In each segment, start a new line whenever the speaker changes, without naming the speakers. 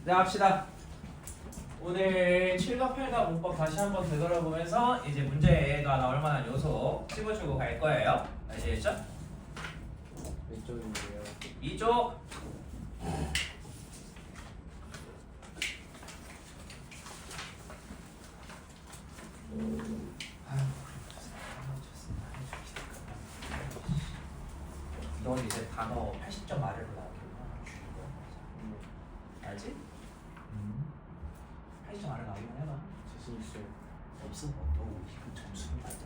네, 합시다. 오늘 7과 8과 문법 다시 한번 되돌아보면서 이제 문제가 나올 만한 요소 찝어주고 갈 거예요. 아시겠죠?
왼쪽인데요.
이쪽. 넌 이제 단어 80점 아래로 나오겠구나. 알지? 80점 아래 나오기만 해봐.
자신 있어요.
없어. 너 이거 점수는 안 돼.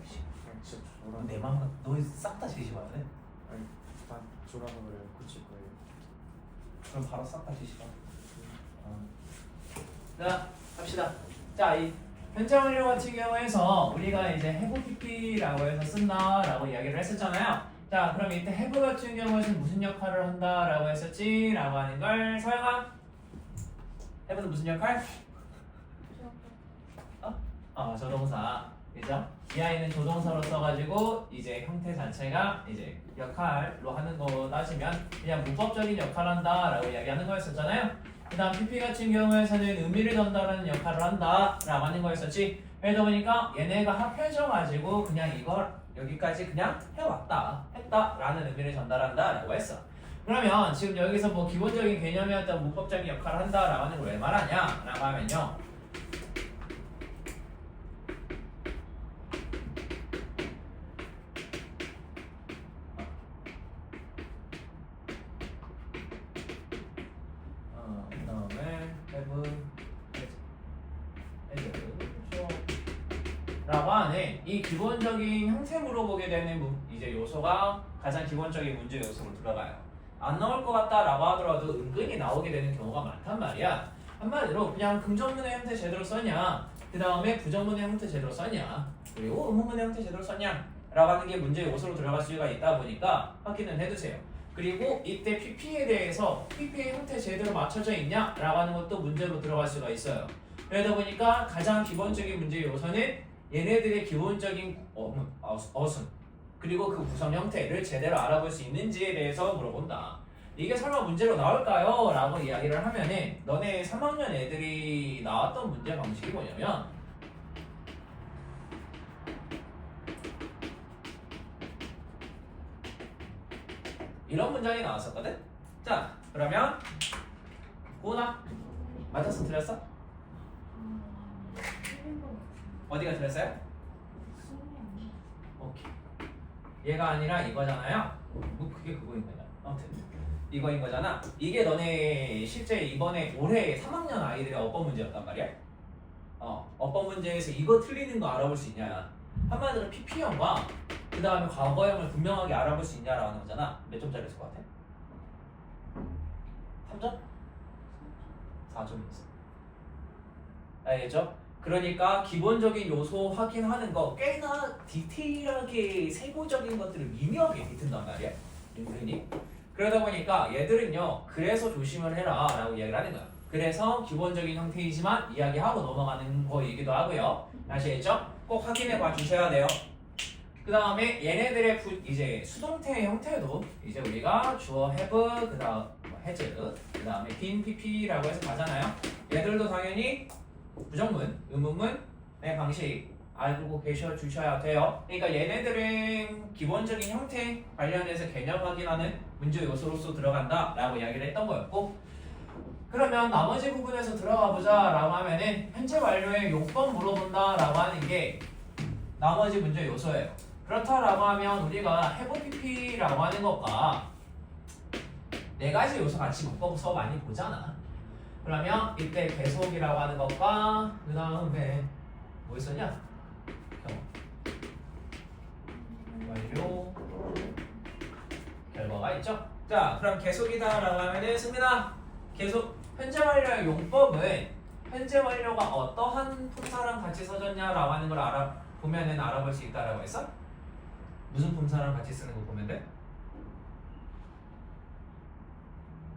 진짜 졸아.
내 맘은 너싹 다 뒤집어야 돼.
아니 다 졸아서 그래요. 고칠 거예요.
그럼 바로 싹 다 뒤집어. 자, 합시다. 자, 이 현재 완료 같은 경우에서 우리가 이제 have pp라고 해서 쓴다라고 이야기를 했었잖아요. 자, 그럼 이때 have 같은 경우에는 무슨 역할을 한다라고 했었지? 라고 하는 걸 서영아. have는 무슨 역할? 조동사. 그죠? 이 아이는 조동사로 써가지고 이제 형태 자체가 이제 역할로 하는 거 따지면 그냥 문법적인 역할을 한다라고 이야기하는 거였었잖아요. 그 다음 PP 같은 경우에서는 의미를 전달하는 역할을 한다라고 하는 거였었지. 그러다 보니까 얘네가 합해져가지고 그냥 이걸 여기까지 그냥 해왔다, 했다라는 의미를 전달한다라고 했어. 그러면 지금 여기서 뭐 기본적인 개념이었던 문법적인 역할을 한다라고 하는 걸 왜 말하냐라고 하면요. 라고 하는 이 기본적인 형태 물어보게 되는 이제 요소가 가장 기본적인 문제 요소로 들어가요. 안 나올 것 같다라고 하더라도 은근히 나오게 되는 경우가 많단 말이야. 한마디로 그냥 긍정문의 형태 제대로 썼냐, 그 다음에 부정문의 형태 제대로 썼냐, 그리고 의문문의 형태 제대로 썼냐 라고 하는 게 문제 요소로 들어갈 수가 있다 보니까 확인을 해두세요. 그리고 이때 PP에 대해서 PP의 형태 제대로 맞춰져 있냐 라고 하는 것도 문제로 들어갈 수가 있어요. 그러다 보니까 가장 기본적인 문제 요소는 얘네들의 기본적인 어순 그리고 그 구성 형태를 제대로 알아볼 수 있는지에 대해서 물어본다. 이게 설마 문제로 나올까요? 라고 이야기를 하면은 너네 3학년 애들이 나왔던 문제 방식이 뭐냐면 이런 문장이 나왔었거든? 자, 그러면 고나 맞았어? 틀렸어? 어디가 틀렸어요? 오케이. 얘가 아니라 이거잖아요. 뭐 그게 그거인 거냐? 아무튼 이거인 거잖아. 이게 너네 실제 이번에 올해 3학년 아이들의 어법 문제였단 말이야. 어법 문제에서 이거 틀리는 거 알아볼 수 있냐? 한마디로 PP형과 그 다음에 과거형을 분명하게 알아볼 수 있냐라는 거잖아. 몇 점짜리였을 것 같아? 3점? 4점이었어. 알겠죠? 그러니까 기본적인 요소 확인하는 거 꽤나 디테일하게 세부적인 것들을 미묘하게 뒤튼단 말이야. 흔히. 그러다 보니까 얘들은요, 그래서 조심을 해라 라고 이야기를 하는 거야. 그래서 기본적인 형태이지만 이야기하고 넘어가는 거이기도 하고요. 아시겠죠? 꼭 확인해 봐 주셔야 돼요. 그 다음에 얘네들의 이제 수동태 형태도 이제 우리가 주어 have, 그 다음 has, 그 다음에 been pp라고 해서 가잖아요. 얘들도 당연히 부정문, 의문문의 방식 알고 계셔 주셔야 돼요. 그러니까 얘네들은 기본적인 형태 관련해서 개념 확인하는 문제 요소로서 들어간다 라고 이야기를 했던 거였고, 그러면 나머지 부분에서 들어가 보자 라고 하면은 현재 완료의 용법 물어본다 라고 하는 게 나머지 문제 요소예요. 그렇다라고 하면 우리가 have pp라고 하는 것과 네 가지 요소 같이 묶어서 많이 보잖아. 그러면 이때 계속이라고 하는 것과 그 다음에 뭐 있었냐? 완료 결과가 있죠? 자, 그럼 계속이다라고 하면은 씁니다. 계속 현재 완료의 용법은 현재 완료가 어떠한 품사랑 같이 써졌냐라고 하는 걸 보면은 알아볼 수 있다라고 했어? 무슨 품사랑 같이 쓰는 거 보면 돼?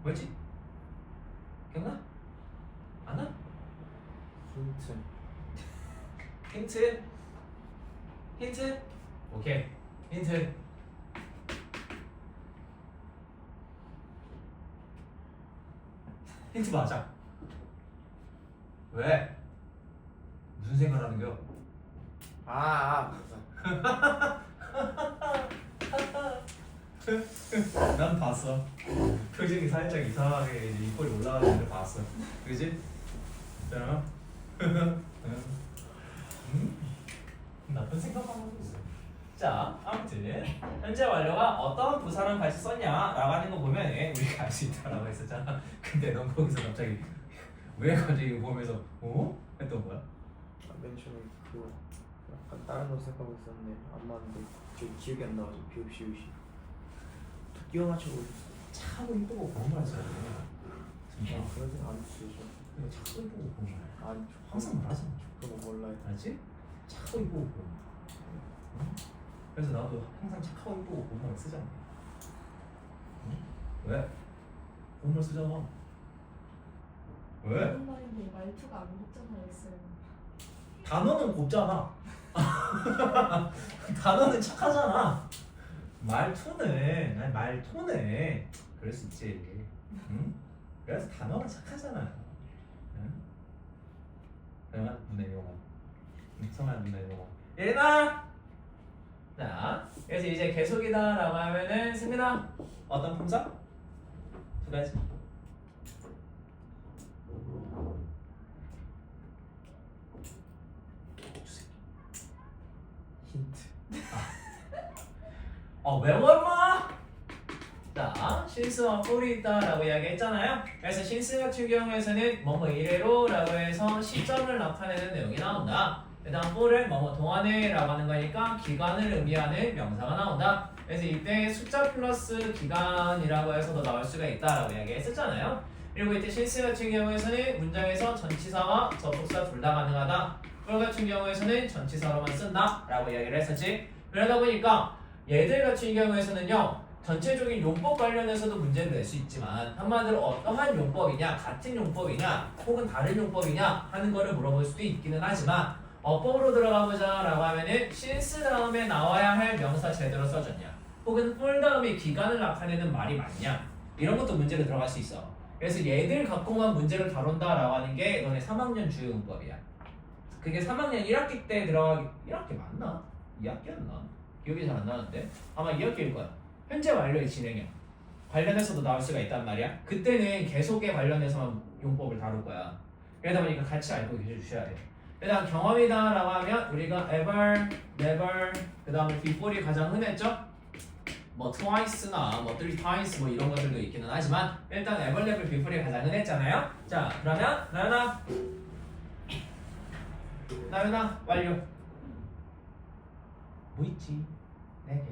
뭐였지? 기억나? 안 나?
힌트.
힌트? 힌트? 오케이. 힌트. 힌트 맞아. 왜? 무슨 생각을 하는 거야?
맞아.
난 봤어. 표정이 살짝 이상하게 이제 입꼬리 올라가는 걸 봤어. 그지? 자, 나쁜 생각만 하고 있어. 자, 아무튼 현재 완료가 어떤 부사랑 같이 썼냐라고 하는 거 보면 우리가 알 수 있다라고 했었잖아. 근데 넌 거기서 갑자기 왜 갑자기 보면서 했던 거야?
맨 처음에 그 약간 다른 거 생각하고 있었는데 안 맞는데 저 기억이 안 나가지고 비읍시옷이 끼워 맞추고 있었어.
차고 이쁘고 그런 말 써야 돼. 진짜.
그런 생각 안 했어요.
이거 차고 이쁘고 그런 말.
아니
항상 말하잖아.
그거 몰라요.
알지? 차고 이쁘고 그런 말. 응? 그래서 나도 항상 착하고 이쁘고 그런 말 쓰잖아. 응? 왜? 그런 말 쓰잖아. 왜?
그런 말인데 말투가 안 곱잖아요, 쌤.
단어는 곱잖아. 단어는 착하잖아. 말투는 그럴 수 있지. 응? 그래서 단어는 착하잖아. 응? 그러면 문의 용어. 성한 문의 용어. 예린아. 자, 그래서 이제 계속이다라고 하면은 승민아 어떤 품사? 두 가지.
힌트.
외워 임마! 자, 신스와 뿔이 있다라고 이야기했잖아요. 그래서 신스 같은 경우에서는 뭐뭐 이래로라고 해서 시점을 나타내는 내용이 나온다. 그 다음 뿔은 뭐뭐 동안에라고 하는 거니까 기간을 의미하는 명사가 나온다. 그래서 이때 숫자 플러스 기간이라고 해서도 나올 수가 있다라고 이야기했었잖아요. 그리고 이때 신스 같은 경우에서는 문장에서 전치사와 접속사 둘 다 가능하다. 뿔 같은 경우에서는 전치사로만 쓴다 라고 이야기를 했었지. 그러다 보니까 얘들 같은 경우에서는요 전체적인 용법 관련해서도 문제를 낼 수 있지만 한마디로 어떠한 용법이냐, 같은 용법이냐 혹은 다른 용법이냐 하는 거를 물어볼 수도 있기는 하지만 어법으로 들어가보자 라고 하면은 신스 다음에 나와야 할 명사 제대로 써줬냐 혹은 뿔 다음에 기간을 나타내는 말이 맞냐 이런 것도 문제로 들어갈 수 있어. 그래서 얘들 갖고만 문제를 다룬다 라고 하는 게 너네 3학년 주요 문법이야. 그게 3학년 1학기 때 들어가기 1학기 맞나? 2학기였나? 기억이 잘 안 나는데 아마 2학기일 거야. 현재 완료의 진행형 관련해서도 나올 수가 있단 말이야. 그때는 계속에 관련해서만 용법을 다룰 거야. 그러다 보니까 같이 알고 계셔주셔야 돼. 일단 경험이다 라고 하면 우리가 ever, never 그 다음에 before이 가장 흔했죠? 뭐 twice나 뭐 three times 뭐 이런 것들도 있기는 하지만 일단 ever, never, before이 가장 흔했잖아요. 자 그러면 나연아 완료. 뭐 있지? 4개.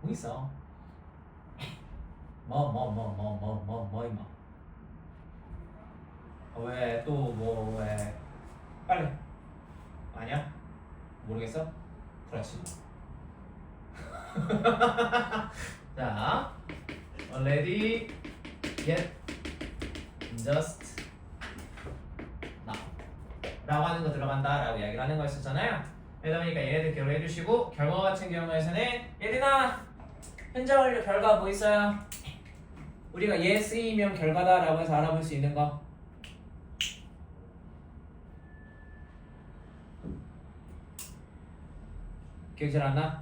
뭐 있어? 뭐 임마. 왜 또 뭐 왜? 빨리. 아니야? 모르겠어? 그렇지. 자, already, yet, just, now 라고 하는 거 들어간다 라고 이야기를 하는 거였었잖아요. 그러다 보니까 얘네들 기억을 해주시고 결과 같은 경우에서는 예린아 현재 완료 결과 뭐 있어요? 우리가 yes이면 결과다 라고 해서 알아볼 수 있는 거 기억 잘 안 나?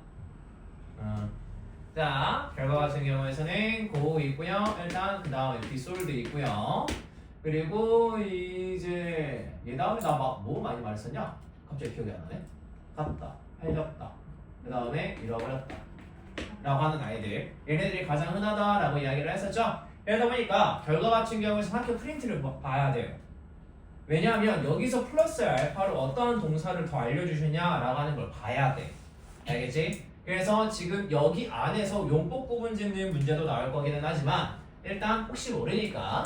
자 결과 같은 경우에서는 go 있고요. 일단 그 다음에 be sold 있고요. 그리고 이제 얘 다음에 나 막 뭐 많이 말했었냐? 갑자기 기억이 안 나네. 갔다, 팔렸다, 그 다음에 잃어버렸다 라고 하는 아이들 얘네들이 가장 흔하다라고 이야기를 했었죠. 그러다 보니까 결과 같은 경우에서 학교 프린트를 봐야 돼요. 왜냐하면 여기서 플러스 알파로 어떠한 동사를 더 알려주셨냐라고 하는 걸 봐야 돼. 알겠지? 그래서 지금 여기 안에서 용법 구분 짓는 문제도 나올 거기는 하지만 일단 혹시 모르니까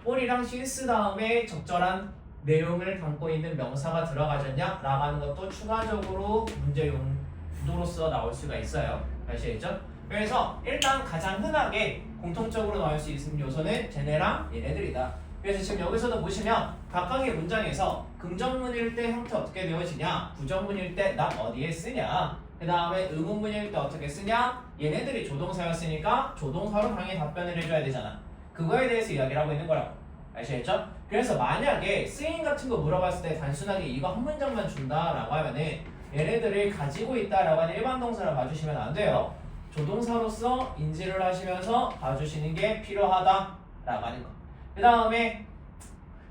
폴이랑 신스 다음에 적절한 내용을 담고 있는 명사가 들어가졌냐? 라고 하는 것도 추가적으로 문제 용도로서 나올 수가 있어요. 아시겠죠? 그래서 일단 가장 흔하게 공통적으로 나올 수 있는 요소는 쟤네랑 얘네들이다. 그래서 지금 여기서도 보시면 각각의 문장에서 긍정문일 때 형태 어떻게 되어지냐, 부정문일 때 나 어디에 쓰냐, 그 다음에 의문문일 때 어떻게 쓰냐, 얘네들이 조동사였으니까 조동사로 당연히 답변을 해줘야 되잖아. 그거에 대해서 이야기를 하고 있는 거라고. 아시겠죠? 그래서 만약에 쓰임 같은 거 물어봤을 때 단순하게 이거 한 문장만 준다라고 하면은 얘네들을 가지고 있다라고 하는 일반 동사를 봐주시면 안 돼요. 조동사로서 인지를 하시면서 봐주시는 게 필요하다라고 하는 거. 그 다음에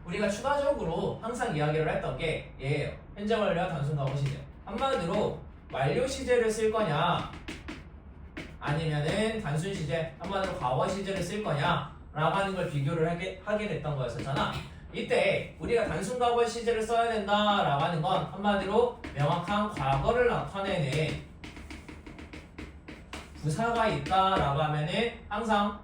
우리가 추가적으로 항상 이야기를 했던 게 얘예요. 현재 완료와 단순 과거 시제. 한마디로 완료 시제를 쓸 거냐 아니면은 단순 시제, 한마디로 과거 시제를 쓸 거냐 라고 하는 걸 비교를 하게 됐던 거였었잖아. 이때 우리가 단순 과거 시제를 써야 된다라고 하는 건 한마디로 명확한 과거를 나타내는 부사가 있다라고 하면은 항상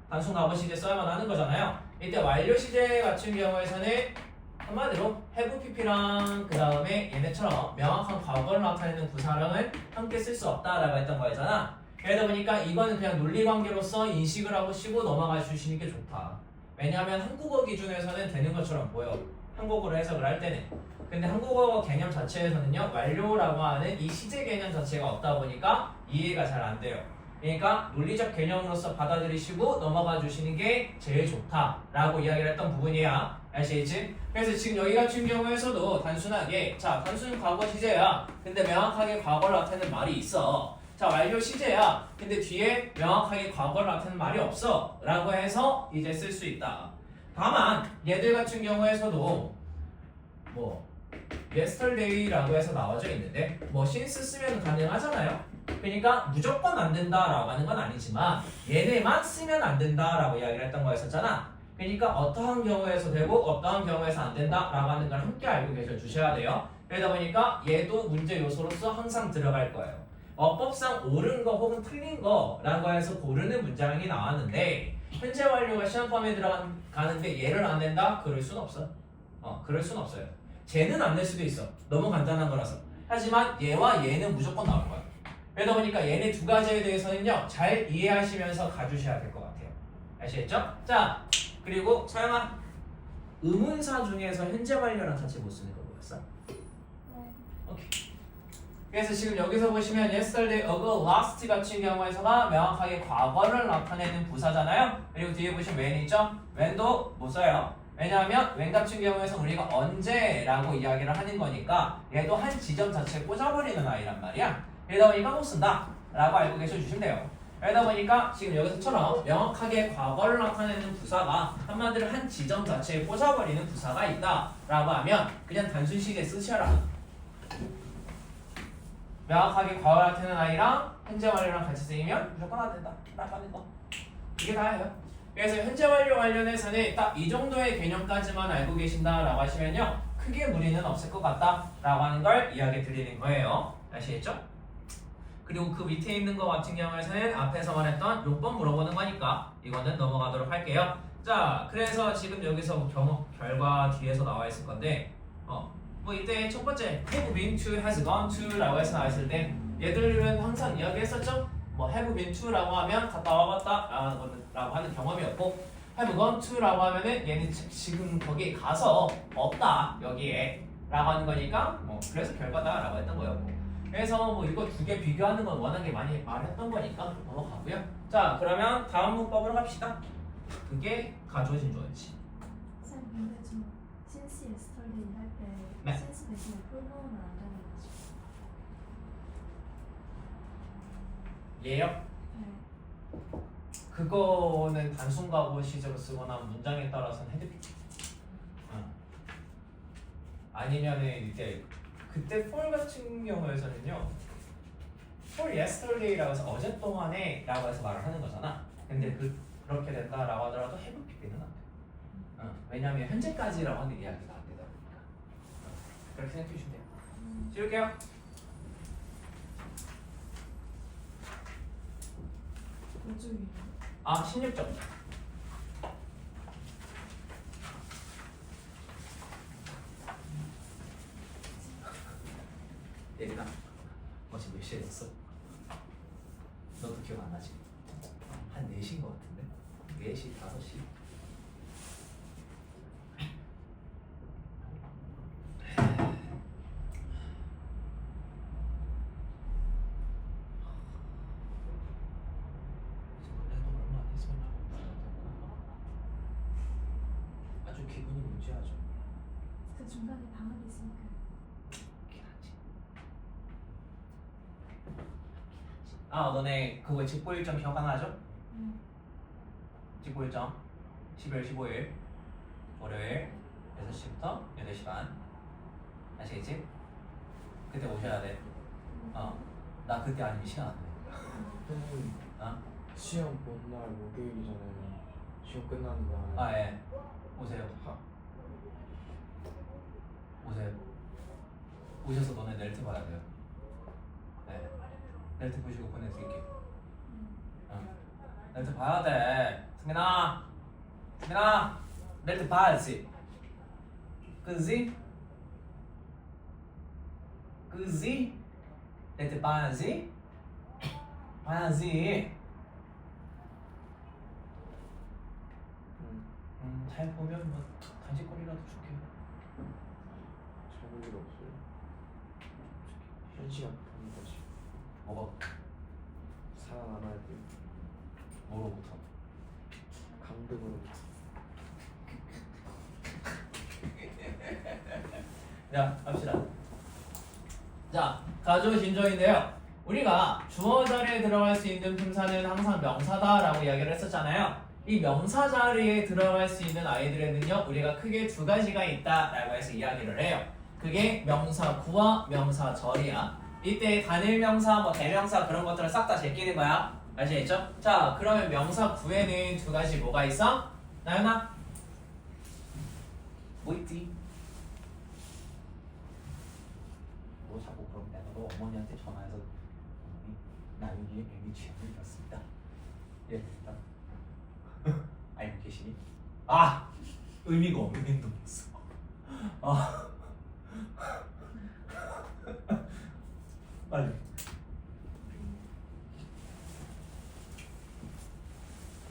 단순 과거 시제 써야만 하는 거잖아요. 이때 완료 시제 같은 경우에서는 한마디로 have pp랑 그 다음에 얘네처럼 명확한 과거를 나타내는 부사랑은 함께 쓸 수 없다라고 했던 거였잖아. 그러다 보니까 이거는 그냥 논리관계로서 인식을 하고 쉬고 넘어가 주시는 게 좋다. 왜냐하면 한국어 기준에서는 되는 것처럼 보여. 한국어로 해석을 할 때는. 근데 한국어 개념 자체에서는요, 완료라고 하는 이 시제 개념 자체가 없다 보니까 이해가 잘 안 돼요. 그러니까 논리적 개념으로서 받아들이시고 넘어가 주시는 게 제일 좋다라고 이야기를 했던 부분이야. 아시겠지? 그래서 지금 여기 같은 경우에서도 단순하게 자, 단순 과거 시제야. 근데 명확하게 과거를 나타내는 말이 있어. 자, 완료 시제야. 근데 뒤에 명확하게 과거를 나타내는 말이 없어. 라고 해서 이제 쓸 수 있다. 다만 얘들 같은 경우에서도 뭐 yesterday라고 해서 나와져 있는데 뭐 since 쓰면 가능하잖아요. 그러니까 무조건 안 된다라고 하는 건 아니지만 얘네만 쓰면 안 된다라고 이야기를 했던 거였었잖아. 그러니까 어떠한 경우에서 되고 어떠한 경우에서 안 된다라고 하는 걸 함께 알고 계셔 주셔야 돼요. 그러다 보니까 얘도 문제 요소로서 항상 들어갈 거예요. 어법상 옳은 거 혹은 틀린 거라고 해서 고르는 문장이 나왔는데 현재 완료가 시험범위에 들어가는데 얘를 안 낸다? 그럴 순 없어. 그럴 순 없어요. 쟤는 안 낼 수도 있어. 너무 간단한 거라서. 하지만 얘와 얘는 무조건 나올 거야. 그러다 보니까 얘네 두 가지에 대해서는요, 잘 이해하시면서 가주셔야 될 것 같아요. 아시겠죠? 자, 그리고 서영아, 의문사 중에서 현재 완료랑 같이 못 쓰는 거 뭐였어?
네.
오케이. 그래서 지금 여기서 보시면 yesterday, ago, last 같은 경우에서가 명확하게 과거를 나타내는 부사잖아요. 그리고 뒤에 보시면 when 있죠? when도 못 써요. 왜냐하면 when 같은 경우에서 우리가 언제라고 이야기를 하는 거니까 얘도 한 지점 자체에 꽂아버리는 아이란 말이야. 그러다 보니까 못 쓴다 라고 알고 계셔주시면 돼요. 그러다 보니까 지금 여기서처럼 명확하게 과거를 나타내는 부사가 한마디로 한 지점 자체에 꽂아버리는 부사가 있다 라고 하면 그냥 단순 시제 쓰셔라. 명확하게 과거를 나타내는 아이랑 현재 완료랑 같이 쓰이면 무조건 안 된다 라고 하는 거. 이게 다예요. 그래서 현재 완료 관련해서는 딱 이 정도의 개념까지만 알고 계신다라고 하시면요, 크게 무리는 없을 것 같다라고 하는 걸 이야기 드리는 거예요. 아시겠죠? 그리고 그 밑에 있는 거 같은 경우에서는 앞에서 말했던 용법 물어보는 거니까 이거는 넘어가도록 할게요. 자, 그래서 지금 여기서 결과 뒤에서 나와 있을 건데 뭐 이때 첫 번째 have been to, has gone to 라고 해서 나와 있을 때 얘들은 항상 이야기했었죠? 뭐 have been to라고 하면 갔다 와봤다 라고 하는 경험이었고 have gone to라고 하면은 얘는 지금 거기 가서 없다 여기에 라고 하는 거니까 뭐 그래서 결과다 라고 했던 거였고, 그래서 뭐 이거 두 개 비교하는 건 워낙에 많이 말했던 거니까 넘어가고요. 자, 그러면 다음 문법으로 갑시다. 그게 가져오신 조언지.
쌤 근데 저 since yesterday 할때
네.
since 대신에 pronoun 안 되는 거죠?
얘요?
네.
그거는 단순 과거 시제로 쓰거나 문장에 따라서는 헤드피치. 아니면은 이제 그때 for 같은 경우에서는요, for yesterday라고 해서 어제 동안에 라고 해서 말을 하는 거잖아. 근데 그렇게 된다라고 하더라도 have pp는 안 돼. 왜냐하면 현재까지라고 하는 이야기가 안 되다 보니까. 그렇게 생각해 주시면 돼요. 지울게요.
몇 줄이에요?
16점. 예린아, 어제 몇 시에 잤어? 너도 기억 안 나지? 한 4시인 것 같은데? 4시, 5시? 원래도 얼마 안 있으면 좀 유지하죠.
그 중간에 방울이 있으니까.
그렇긴 하지. 아 너네 그거 직보 일정 기억 안 나죠? 직보 일정 12월 15일 월요일 6시부터 8시 반 아시겠지? 그때 오셔야 돼. 나 그때 아니면 시간 안 돼.
선생님
어?
시험 본 날 목요일이잖아요. 시험 끝나는 날.
아 예. 오세요. 오세요. 오셔서 너네 넬트 봐야 돼요. 네. 넬트 보시고 보내드릴게요. 넬트 봐야 돼. 승민아. 승민아. 넬트 봐야지. 그지? 그지? 넬트 봐야지. 봐야지. 잘 보면 뭐 간식거리라도 줄게.
잘 볼 일 없어요. 현시간 갑니다 지금.
뭐가
살아남아야 돼요.
뭐로부터?
강등으로부터.
자, 갑시다. 자, 가조 진조인데요. 우리가 주어 자리에 들어갈 수 있는 품사는 항상 명사다라고 이야기를 했었잖아요. 이 명사 자리에 들어갈 수 있는 아이들에는요, 우리가 크게 두 가지가 있다라고 해서 이야기를 해요. 그게 명사 구와 명사 절이야. 이때 단일 명사, 뭐 대명사 그런 것들을 싹 다 제끼는 거야. 아시겠죠? 자, 그러면 명사 구에는 두 가지 뭐가 있어? 나연아? 뭐 있지? 너 자꾸 그럼 내가 너 어머니한테 전화해서 어머니 나윤이의 애미 취향을 잃었습니다. 예, 됐다. 알고 계시니? 아! 의미가 없는 행동이었어. 아. 빨리.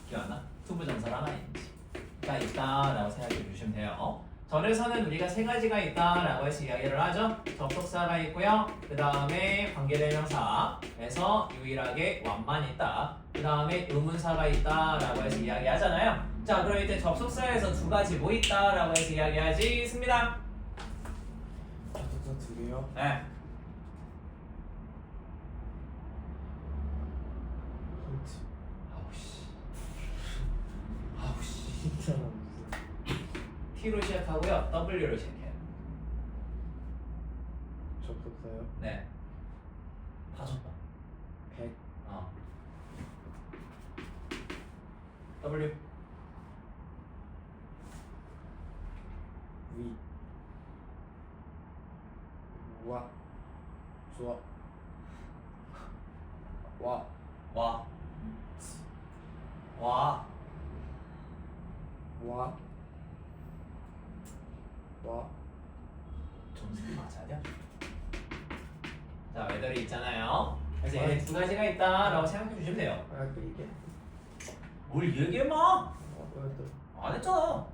기억 안 나? 투부정사랑 ing가 있다라고 생각해 주시면 돼요. 절에서는 우리가 세 가지가 있다라고 해서 이야기를 하죠. 접속사가 있고요. 그 다음에 관계대명사에서 유일하게 완만 있다. 그 다음에 의문사가 있다라고 해서 이야기하잖아요. 자, 그럼 이때 접속사에서 두 가지 뭐 있다라고 해서 이야기하지? 습니다.
접속사 두 개요.
네.
힌트.
아우씨.
힌트는 무슨?
T로 시작하고요. W로 시작해요.
접속사요?
네. 다 줬다.
100.
W.
위. 와. 좋아. 와.
와. 와.
와. 와.
점수를 맞춰야 돼. 자, 외들이 있잖아요. 그래서 얘네 두 가지가 있다라고 생각해 주시면 돼요.
아, 그 이게.
뭘 얘기해봐.
그것도.
안 했잖아.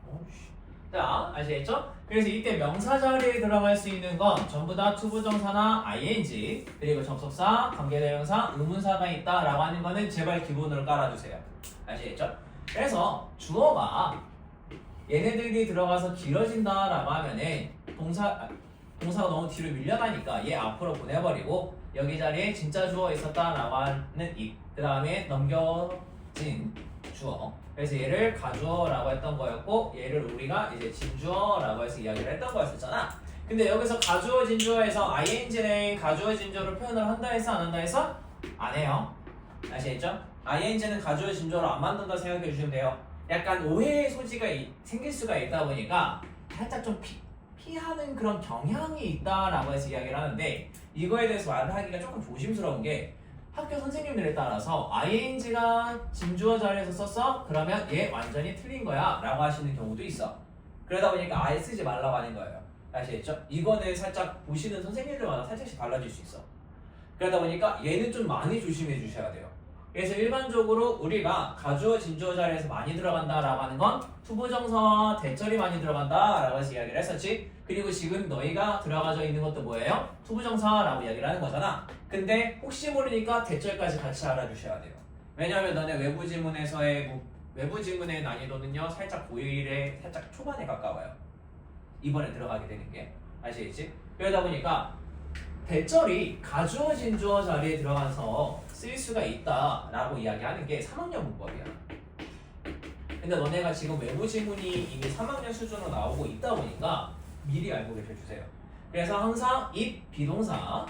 어이씨. 자, 아시겠죠? 그래서 이때 명사 자리에 들어갈 수 있는 건 전부 다 투부정사나 ing 그리고 접속사, 관계대명사, 의문사가 있다라고 하는 거는 제발 기본으로 깔아주세요. 아시겠죠? 그래서 주어가 얘네들이 들어가서 길어진다라고 하면은 동사가 너무 뒤로 밀려나니까 얘 앞으로 보내버리고 여기 자리에 진짜 주어 있었다라고 하는 그 다음에 넘겨진 주어. 그래서 얘를 가주어라고 했던 거였고 얘를 우리가 이제 진주어라고 해서 이야기를 했던 거였었잖아. 근데 여기서 가주어 진주어에서 ing는 가주어 진주어를 표현을 한다 해서 안 한다 해서 안 해요. 아시겠죠? ing는 가주어 진주어로 안 만든다 생각해 주시면 돼요. 약간 오해의 소지가 생길 수가 있다 보니까 살짝 좀 피하는 그런 경향이 있다라고 해서 이야기를 하는데 이거에 대해서 말을 하기가 조금 조심스러운 게 학교 선생님들에 따라서 ing가 진주어 자리에서 썼어? 그러면 얘 완전히 틀린 거야 라고 하시는 경우도 있어. 그러다 보니까 아예 쓰지 말라고 하는 거예요. 아시겠죠? 이거는 살짝 보시는 선생님들마다 살짝씩 달라질 수 있어. 그러다 보니까 얘는 좀 많이 조심해 주셔야 돼요. 그래서 일반적으로 우리가 가주어 진주어 자리에서 많이 들어간다라고 하는 건 투부정사와 대절이 많이 들어간다라고 해서 이야기를 했었지. 그리고 지금 너희가 들어가져 있는 것도 뭐예요? 투부정사라고 이야기를 하는 거잖아. 근데 혹시 모르니까 대절까지 같이 알아주셔야 돼요. 왜냐하면 너네 외부 지문에서의 외부 지문의 난이도는요 살짝 고1에 살짝 초반에 가까워요. 이번에 들어가게 되는 게 아시겠지? 그러다 보니까 대절이 가주어 진주어 자리에 들어가서 쓰일 수가 있다라고 이야기하는 게 3학년 문법이야. 근데 너네가 지금 외부 지문이 이미 3학년 수준으로 나오고 있다 보니까 미리 알고 계셔주세요. 그래서 항상 if 비동사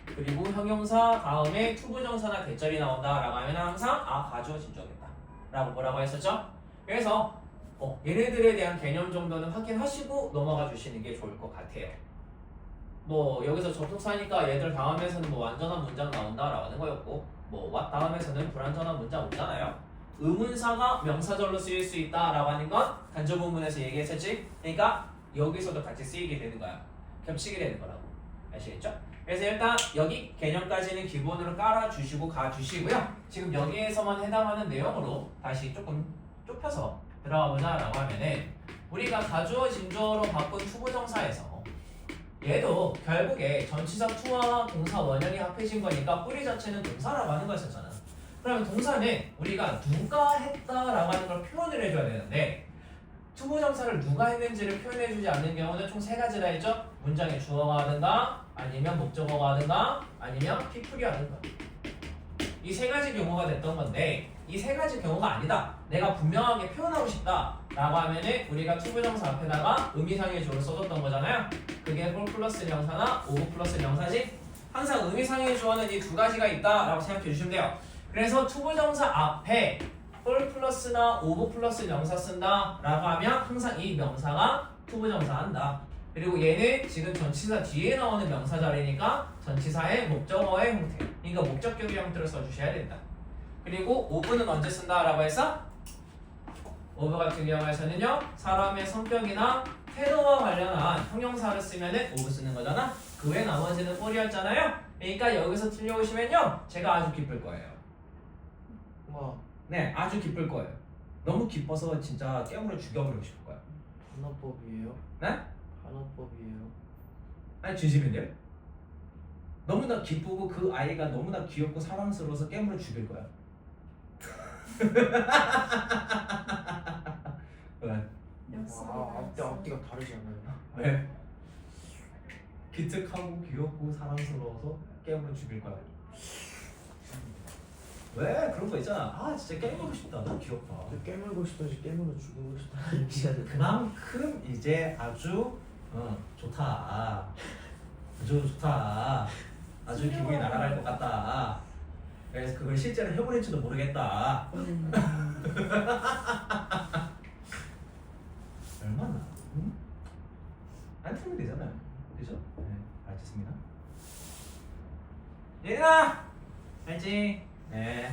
그리고 형용사 다음에 투부정사나 대절이 나온다라고 하면 항상 가주어 진주어겠다 라고 뭐라고 했었죠? 그래서 얘네들에 대한 개념 정도는 확인하시고 넘어가 주시는 게 좋을 것 같아요. 뭐 여기서 접속사니까 얘들 다음에서는 뭐 완전한 문장 나온다라고 하는 거였고 뭐 what 다음에서는 불완전한 문장 오잖아요. 의문사가 명사절로 쓰일 수 있다라고 하는 건 간접 부분에서 얘기했었지? 그러니까 여기서도 같이 쓰이게 되는 거야. 겹치게 되는 거라고. 아시겠죠? 그래서 일단 여기 개념까지는 기본으로 깔아주시고 가주시고요. 지금 여기에서만 해당하는 내용으로 다시 조금 좁혀서 들어가 보자라고 하면은 우리가 가주어 진주어로 바꾼 투부정사에서 얘도 결국에 전치사 투와 동사 원형이 합해진 거니까 뿌리 자체는 동사라고 하는 거였었잖아. 그러면 동사는 우리가 누가 했다라고 하는 걸 표현을 해줘야 되는데 투부정사를 누가 했는지를 표현해주지 않는 경우는 총 3가지라 했죠? 문장의 주어가 하든가 아니면 목적어가 하든가 아니면 people이 하든가 이 3가지 경우가 됐던 건데 이 3가지 경우가 아니다. 내가 분명하게 표현하고 싶다 라고 하면은 우리가 투부정사 앞에다가 의미상의 주어를 써줬던 거잖아요. 그게 for 플러스 명사나 over 플러스 명사지. 항상 의미상의 주어는 이 2가지가 있다 라고 생각해 주시면 돼요. 그래서 투부정사 앞에 for 플러스나 over 플러스 명사 쓴다 라고 하면 항상 이 명사가 투부정사 한다. 그리고 얘는 지금 전치사 뒤에 나오는 명사 자리니까 전치사의 목적어의 형태, 그러니까 목적격의 형태로 써주셔야 된다. 그리고 over는 언제 쓴다라고 해서 over 같은 경우에서는요 사람의 성격이나 태도와 관련한 형용사를 쓰면은 over 쓰는 거잖아. 그 외 나머지는 for이었잖아요. 그러니까 여기서 틀려오시면요 제가 아주 기쁠 거예요.
와
네, 아주 기쁠 거예요. 너무 기뻐서 진짜 깨물어 죽여버리고 싶을 거예요.
하나법이에요?
네?
하나법이에요?
아니 진심인데요? 너무나 기쁘고 그 아이가 너무나 귀엽고 사랑스러워서 깨물어 죽일 거야. 왜?
앞뒤가 다르지 않아요?
왜? 기특하고 귀엽고 사랑스러워서 깨물어 죽일 거야. 왜? 그런 거 있잖아. 진짜 깨물고 싶다. 너무 귀엽다.
깨물고 싶다지 깨물어 죽이고 싶다 얘기해야 돼.
그만큼 이제 아주 좋다. 아주 좋다. 아주 기분이 날아갈 것 같다. 그래서 그걸 실제로 해버릴지도 모르겠다. 얼마나? 응? 안 틀면 되잖아요. 그죠? 네, 알겠습니다. 얘들아! 알지? 네.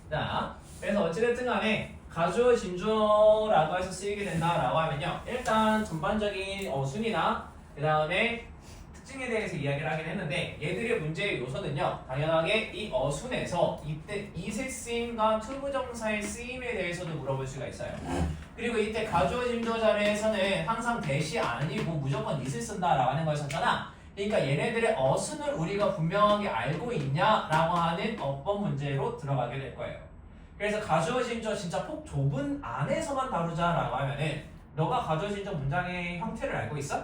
자, 그래서 어찌됐든 간에 가주어 진주어라고 해서 쓰이게 된다라고 하면요. 일단 전반적인 순이나 그 다음에 특징에 대해서 이야기를 하긴 했는데 얘들의 문제의 요소는요. 당연하게 이 어순에서 이때 이색 쓰임과 투부정사의 쓰임에 대해서도 물어볼 수가 있어요. 그리고 이때 가주어 진주어 자리에서는 항상 대시 아니고 무조건 이슬 쓴다라고 하는 거였었잖아. 그러니까 얘네들의 어순을 우리가 분명하게 알고 있냐라고 하는 어법 문제로 들어가게 될 거예요. 그래서 가주어 진주어 진짜 폭 좁은 안에서만 다루자라고 하면은 너가 가주어 진주어 문장의 형태를 알고 있어?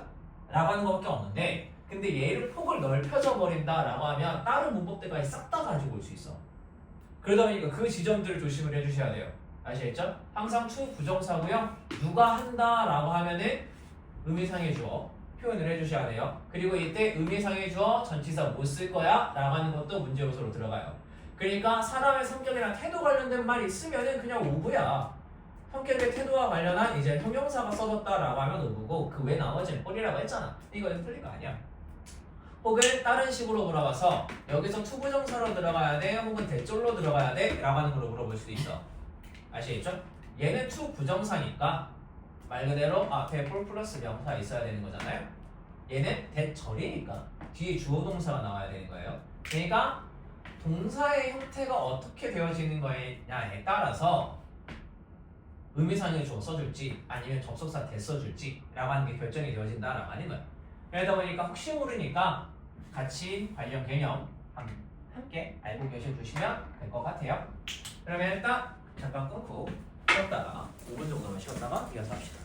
라고 하는 것밖에 없는데 근데 얘를 폭을 넓혀져 버린다라고 하면 다른 문법들까지 싹 다 가지고 올 수 있어. 그러다 보니까 그 지점들을 조심을 해주셔야 돼요. 아시겠죠? 항상 투 부정사고요. 누가 한다라고 하면은 의미상의 주어 표현을 해주셔야 돼요. 그리고 이때 의미상의 주어 전치사 못 쓸 거야 라고 하는 것도 문제 요소로 들어가요. 그러니까 사람의 성격이랑 태도 관련된 말이 있으면은 그냥 오브야. 성격의 태도와 관련한 이제 형용사가 써졌다라고 하면 오브고 그 외 나머지는 꼴이라고 했잖아. 이거는 틀린 거 아니야. 혹은 다른 식으로 물어봐서 여기서 투부정사로 들어가야 돼 혹은 대절로 들어가야 돼 라고 하는 걸로 물어볼 수도 있어. 아시겠죠? 얘는 투부정사니까 말 그대로 앞에 for 플러스 명사 있어야 되는 거잖아요. 얘는 대절이니까 뒤에 주어 동사가 나와야 되는 거예요. 그러니까 동사의 형태가 어떻게 되어지는 거냐에 따라서 의미상의 주어 써줄지 아니면 접속사 대 써줄지 라고 하는 게 결정이 되어진다라고 하는 거예요. 그러다 보니까 혹시 모르니까 같이 관련 개념 함께 알고 계셔주시면 될 것 같아요. 그러면 일단 잠깐 끊고 쉬었다가 5분 정도만 쉬었다가 이어서 합시다.